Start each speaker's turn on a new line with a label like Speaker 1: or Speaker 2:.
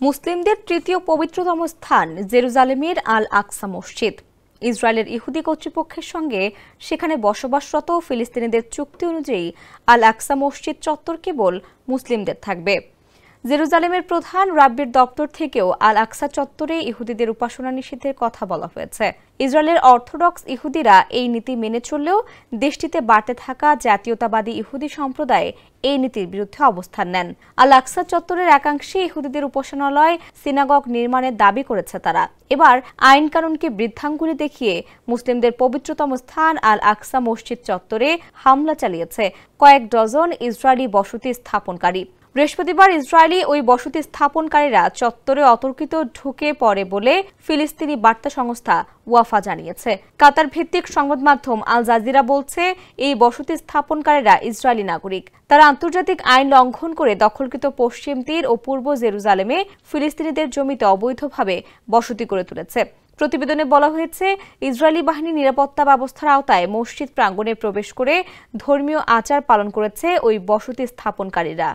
Speaker 1: মুসলিমদের তৃতীয় পবিত্রতম স্থান জেরুজালেমের আল আকসা মসজিদ। ইসরায়েলের ইহুদি কর্তৃপক্ষের সঙ্গে সেখানে বসবাসরত ফিলিস্তিনিদের চুক্তি অনুযায়ী আল আকসা মসজিদ চত্বর কেবল মুসলিমদের থাকবে। জেরুজালেমের প্রধান রাব্বির দপ্তর থেকেও আল আকসা চত্বরে ইহুদিদের উপাসনা নিষেধের কথা বলা হয়েছে। ইসরায়েলের অর্থোডক্স ইহুদিরা এই নীতি মেনে চললেও দেশটিতে বাড়তে থাকা জাতীয়তাবাদী ইহুদি সম্প্রদায় এই নীতির বিরুদ্ধে অবস্থান নেন। আল আকসা চত্বরের একাংশে ইহুদিদের উপাসনালয় সিনাগগ নির্মাণের দাবি করেছে তারা। এবার আইন কানুনকে বৃদ্ধাঙ্গুলি দেখিয়ে মুসলিমদের পবিত্রতম স্থান আল আকসা মসজিদ চত্বরে হামলা চালিয়েছে কয়েক ডজন ইসরায়েলি বসতি স্থাপনকারী। বৃহস্পতিবার ইসরায়েলি ওই বসতি স্থাপনকারীরা চত্বরে অতর্কিত ঢুকে পড়ে বলে ফিলিস্তিনি বার্তা সংস্থা ওয়াফা জানিয়েছে। কাতার ভিত্তিক সংবাদ মাধ্যম আল জাজিরা বলছে, এই বসতি স্থাপনকারীরা ইসরায়েলি নাগরিক। তারা আন্তর্জাতিক আইন লঙ্ঘন করে দখলকৃত পশ্চিম তীর ও পূর্ব জেরুজালেমে ফিলিস্তিনিদের জমিতে অবৈধভাবে বসতি করে তুলেছে। প্রতিবেদনে বলা হয়েছে, ইসরায়েলি বাহিনী নিরাপত্তা ব্যবস্থার আওতায় মসজিদ প্রাঙ্গণে প্রবেশ করে ধর্মীয় আচার পালন করেছে ওই বসতি স্থাপনকারীরা।